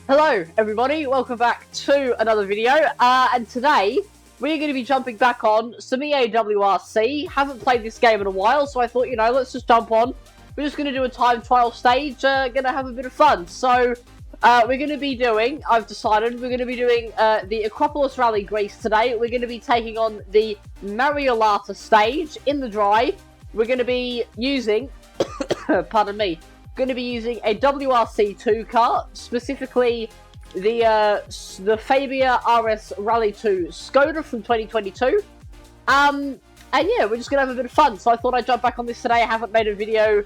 Hello everybody, welcome back to another video, and today we're going to be jumping back on some EA WRC. Haven't played this game in a while, so I thought, you know, let's just jump on. We're just going to do a time trial stage, going to have a bit of fun. So, we're going to be doing, I've decided, we're going to be doing the Acropolis Rally Greece today. We're going to be taking on the Mariolata stage in the dry. We're going to be using, pardon me, going to be using a WRC 2 car, specifically the Fabia RS Rally 2 Skoda from 2022. And yeah, we're just going to have a bit of fun. So I thought I'd jump back on this today. I haven't made a video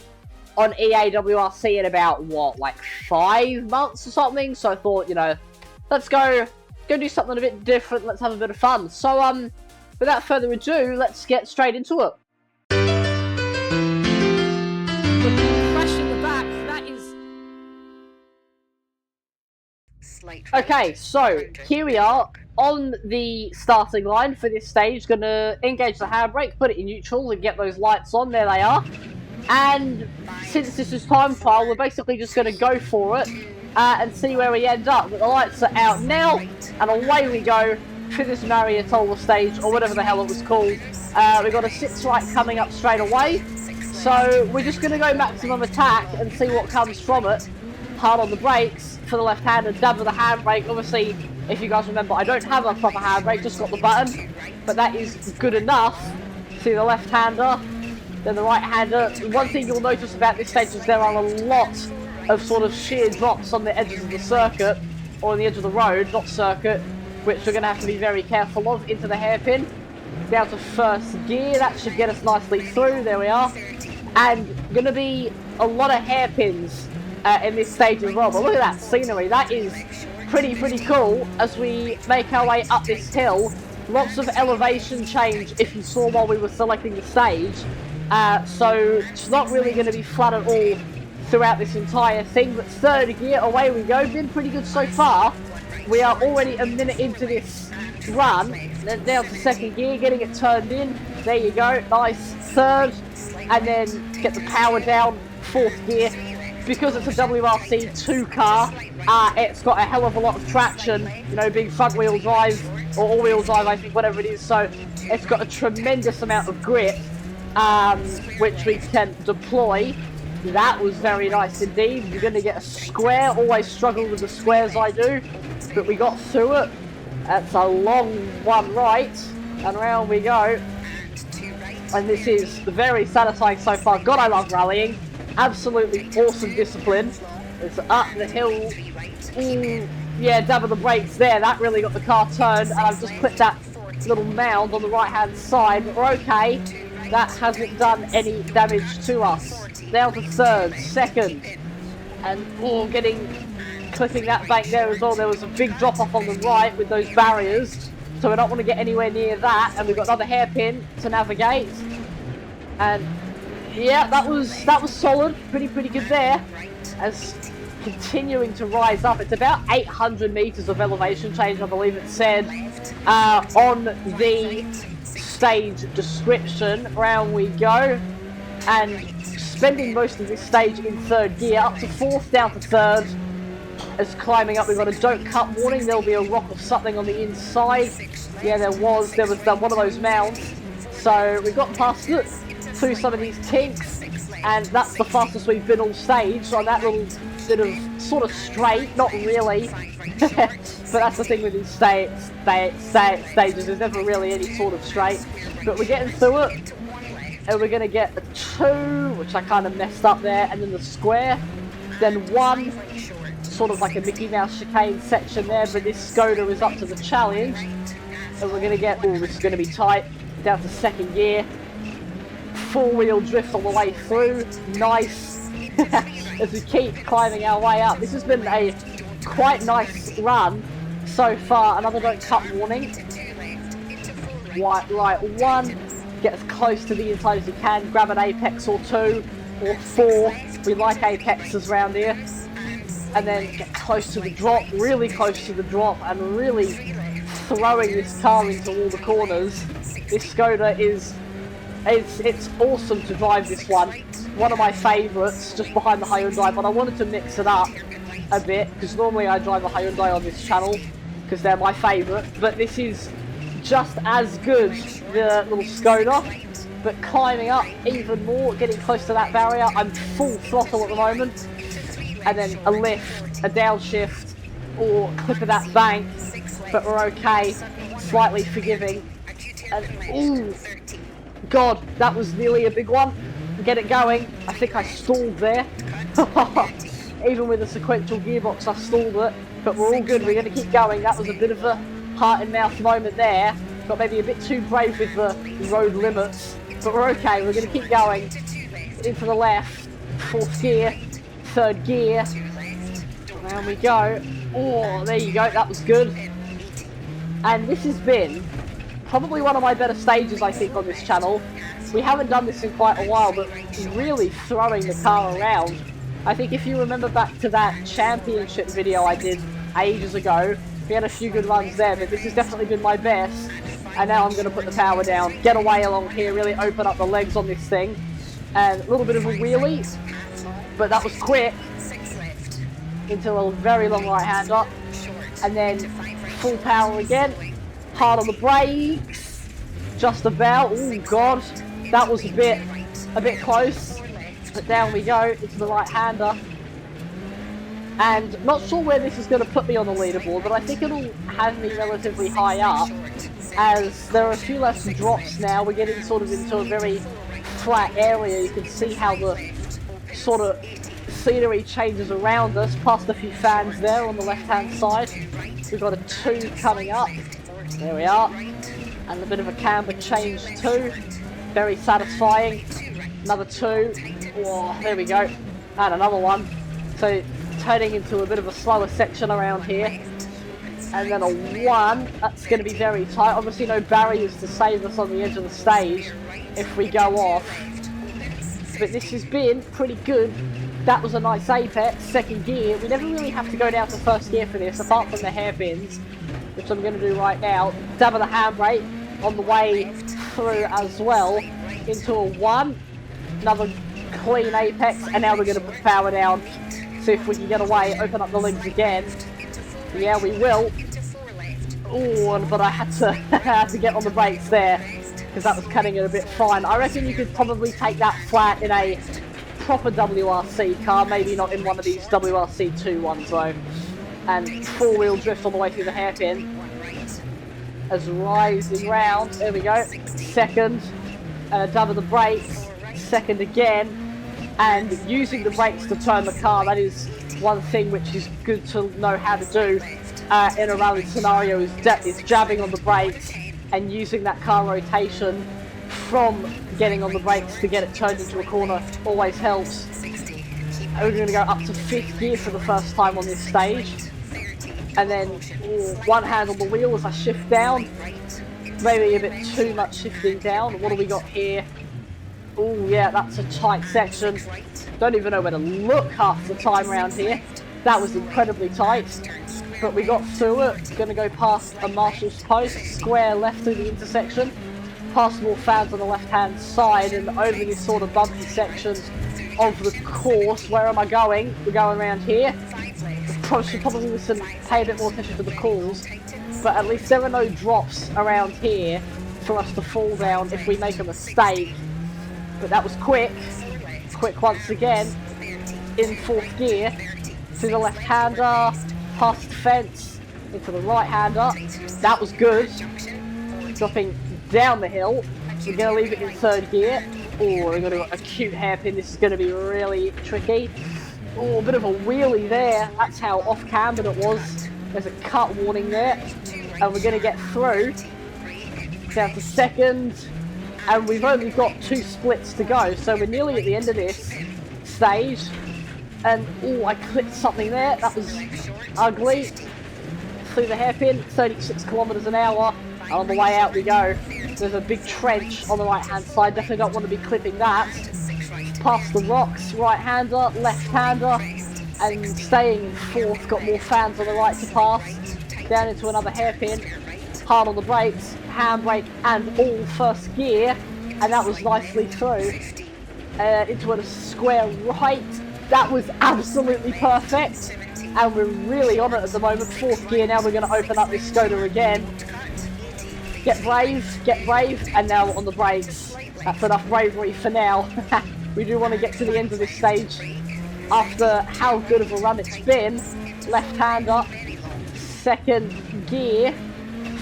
on EA WRC in about, what, like 5 months or something. So I thought, you know, let's go do something a bit different. Let's have a bit of fun. So, without further ado, let's get straight into it. Okay, so here we are on the starting line for this stage. Gonna engage the handbrake, put it in neutral, and get those lights on. There they are. And since this is time trial, we're basically just gonna go for it and see where we end up. But the lights are out now, and away we go for this Mariolata stage, or whatever the hell it was called. We've got a 6 right coming up straight away, so we're just gonna go maximum attack and see what comes from it. Hard on the brakes for the left-hander, dab with the handbrake. Obviously, if you guys remember, I don't have a proper handbrake, just got the button, but that is good enough. See the left-hander, then the right-hander. One thing you'll notice about this stage is there are a lot of sort of sheer drops on the edges of the circuit, or on the edge of the road, not circuit, which we're going to have to be very careful of. Into the hairpin, down to first gear. That should get us nicely through. There we are. And going to be a lot of hairpins in this stage as well. But look at that scenery. That is pretty cool as we make our way up this hill. Lots of elevation change if you saw while we were selecting the stage. So it's not really going to be flat at all throughout this entire thing. But third gear, away we go. Been pretty good so far. We are already a minute into this run. Then down to second gear, getting it turned in. There you go. Nice. Third. And then get the power down. Fourth gear. Because it's a WRC 2 car, it's got a hell of a lot of traction, you know, being front wheel drive, or all wheel drive, I think, whatever it is, so it's got a tremendous amount of grip, which we can deploy. That was very nice indeed. You're going to get a square, always struggle with the squares I do, but we got through it. That's a long one right, and around we go. And this is very satisfying so far. God, I love rallying. Absolutely awesome discipline. It's up the hill. Yeah, dab of the brakes there. That really got the car turned. And I've just put that little mound on the right-hand side. But we're okay. That hasn't done any damage to us. Down to third, second. And clipping that bank there as well. There was a big drop-off on the right with those barriers. So we don't want to get anywhere near that. And we've got another hairpin to navigate. And yeah, that was solid, pretty good there. As continuing to rise up, it's about 800 meters of elevation change, I believe it said on the stage description. Round we go, and spending most of this stage in third gear, up to fourth, down to third. As climbing up, we've got a don't cut warning. There'll be a rock or something on the inside. Yeah, there was one of those mounds. So we got past it through some of these kinks, and that's the fastest we've been all stage on that little bit of sort of straight, not really. But that's the thing with these stages, there's never really any sort of straight. But we're getting through it, and we're going to get a 2, which I kind of messed up there, and then the square, then 1, sort of like a Mickey Mouse chicane section there, but this Skoda is up to the challenge. And we're going to get, this is going to be tight, down to second gear. 4-wheel drift all the way through. Nice. As we keep climbing our way up. This has been a quite nice run so far. Another don't cut warning. Right 1. Get as close to the inside as you can. Grab an apex or 2 or 4. We like apexes around here. And then get close to the drop. Really close to the drop. And really throwing this car into all the corners. This Skoda is... It's awesome to drive this one. One of my favourites, just behind the Hyundai, but I wanted to mix it up. a bit, because normally I drive a Hyundai on this channel, because they're my favourite, but this is just as good, the little Skoda, but climbing up even more, getting close to that barrier. I'm full throttle at the moment, and then a lift, a downshift, or clip of that bank, but we're okay, slightly forgiving, and ooh, God, that was nearly a big one. Get it going. I think I stalled there. Even with a sequential gearbox, I stalled it, but we're all good. We're going to keep going. That was a bit of a heart and mouth moment there. Got maybe a bit too brave with the road limits, but we're okay. We're going to keep going. Into the left, 4th gear, 3rd gear. Down we go. Oh, there you go. That was good. And this has been probably one of my better stages, I think, on this channel. We haven't done this in quite a while, but really throwing the car around. I think if you remember back to that championship video I did ages ago, we had a few good runs there, but this has definitely been my best. And now I'm going to put the power down, get away along here, really open up the legs on this thing. And a little bit of a wheelie, but that was quick. Into a very long right-hander. And then full power again. Hard on the brakes. Just about. Oh God, that was a bit close. But down we go into the right-hander. And not sure where this is going to put me on the leaderboard, but I think it'll have me relatively high up, as there are a few less drops now. We're getting sort of into a very flat area. You can see how the sort of scenery changes around us, past a few fans there on the left-hand side. We've got a 2 coming up. There we are. And a bit of a camber change too. Very satisfying. Another 2. Oh, there we go. And another one. So turning into a bit of a slower section around here. And then a 1. That's going to be very tight. Obviously no barriers to save us on the edge of the stage if we go off. But this has been pretty good. That was a nice apex. 2nd gear. We never really have to go down to 1st gear for this, apart from the hairpins, which I'm going to do right now. Dab of the handbrake on the way through as well. Into a 1. Another clean apex. And now we're going to put power down. See if we can get away. Open up the legs again. Yeah, we will. Oh, but I had to get on the brakes there, because that was cutting it a bit fine. I reckon you could probably take that flat in a proper WRC car, maybe not in one of these WRC 2 ones though. And 4-wheel drift all the way through the hairpin. As rising round, there we go. 2nd, dab of the brakes. 2nd again. And using the brakes to turn the car, that is one thing which is good to know how to do in a rally scenario, is jabbing on the brakes and using that car rotation from getting on the brakes to get it turned into a corner always helps. And we're going to go up to 5th gear for the first time on this stage. And then 1 hand on the wheel as I shift down. Maybe a bit too much shifting down. What do we got here? Oh yeah, that's a tight section. Don't even know where to look half the time around here. That was incredibly tight. But we got through it. Going to go past a marshal's post, square left through the intersection, past more fans on the left-hand side, and over these sort of bumpy sections of the course. Where am I going? We're going around here. Should probably listen, pay a bit more attention to the calls, but at least there are no drops around here for us to fall down if we make a mistake. But that was quick once again, in 4th gear, through the left-hander, past the fence, into the right-hander. That was good. Dropping down the hill. We're going to leave it in 3rd gear. Oh, we're going to go acute hairpin. This is going to be really tricky. Oh, a bit of a wheelie there. That's how off-cambered it was. There's a cut warning there. And we're going to get through. Down to 2nd. And we've only got 2 splits to go. So we're nearly at the end of this stage. And, oh, I clipped something there. That was ugly. Through the hairpin, 36 kilometers an hour. And on the way out we go. There's a big trench on the right-hand side. Definitely don't want to be clipping that. Past the rocks, right-hander, left-hander. And staying in 4th, got more fans on the right to pass. Down into another hairpin. Hard on the brakes, handbrake, and all 1st gear. And that was nicely through. Into a square right. That was absolutely perfect. and we're really on it at the moment. 4th gear, now we're going to open up this Skoda again. Get brave, and now on the brakes. That's enough bravery for now. We do want to get to the end of this stage after how good of a run it's been. Left-hander, 2nd gear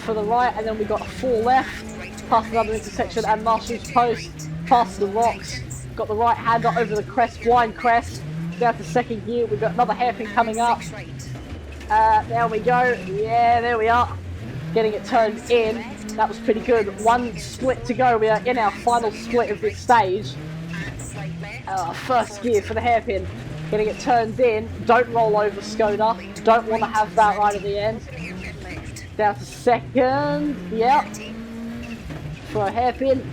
for the right, and then we've got 4 left. Past another intersection and Marshall's post, past the rocks. Got the right-hander over the crest, blind crest. Down to 2nd gear, we've got another hairpin coming up. There we go, yeah, there we are. Getting it turned in. That was pretty good. 1 split to go. We are in our final split of this stage. 1st gear for the hairpin. Getting it turned in. Don't roll over, Skoda. Don't want to have that right at the end. Down to 2nd. Yep. For a hairpin.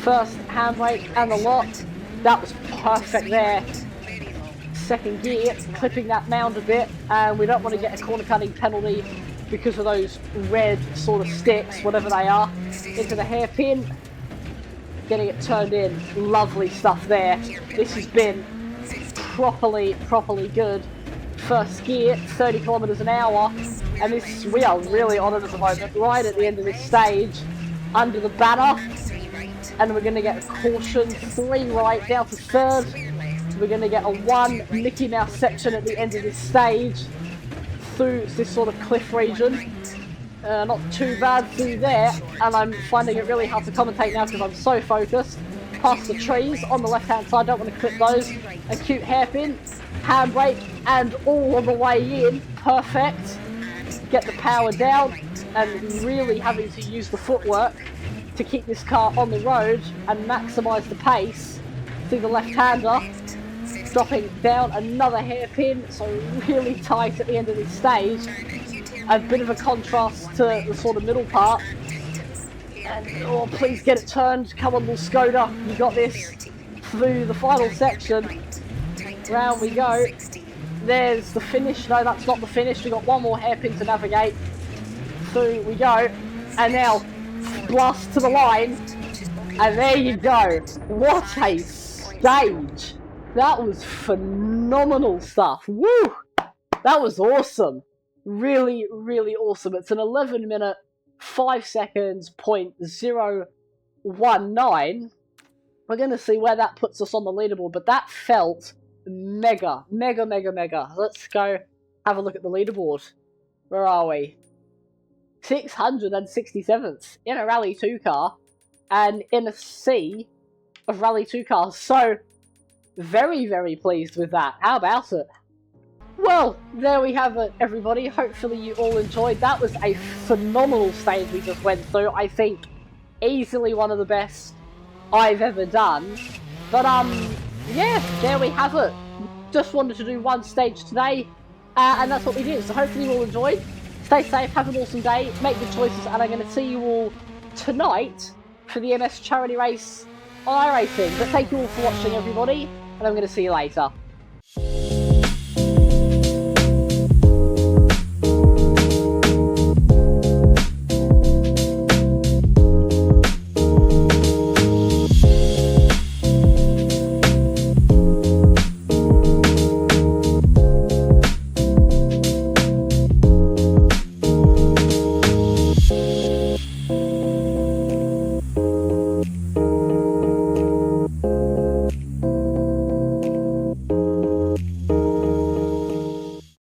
1st handbrake and the lot. That was perfect there. 2nd gear. Clipping that mound a bit. And we don't want to get a corner cutting penalty because of those red sort of sticks, whatever they are. Into the hairpin, getting it turned in. Lovely stuff there. This has been properly good. 1st gear, 30 kilometers an hour, and we are really on it at the moment. Right at the end of this stage, under the banner, and we're going to get a caution, 3 right, down to 3rd. We're going to get a 1 Mickey Mouse section at the end of this stage. Through this sort of cliff region. Not too bad through there, and I'm finding it really hard to commentate now because I'm so focused. Past the trees on the left hand side, don't want to clip those. Acute hairpin, handbrake, and all on the way in. Perfect. Get the power down, and really having to use the footwork to keep this car on the road and maximise the pace. See the left-hander. Dropping down another hairpin, so really tight at the end of this stage. A bit of a contrast to the sort of middle part. And, oh, please get it turned. Come on, little Skoda, you got this. Through the final section. Round we go. There's the finish. No, that's not the finish. We've got 1 more hairpin to navigate. Through we go. And now, blast to the line. And there you go. What a stage. That was phenomenal stuff. Woo! That was awesome. Really awesome. It's an 11-minute, 5 seconds, .019. We're going to see where that puts us on the leaderboard, but that felt mega. Let's go have a look at the leaderboard. Where are we? 667th in a Rally 2 car, and in a sea of Rally 2 cars. So, very pleased with that. How about it? Well, there we have it, everybody. Hopefully you all enjoyed. That was a phenomenal stage we just went through. I think easily one of the best I've ever done. But, yeah, there we have it. Just wanted to do 1 stage today, and that's what we did. So hopefully you all enjoyed. Stay safe, have an awesome day, make good choices, and I'm going to see you all tonight for the MS charity race on iRacing. But thank you all for watching, everybody, and I'm going to see you later.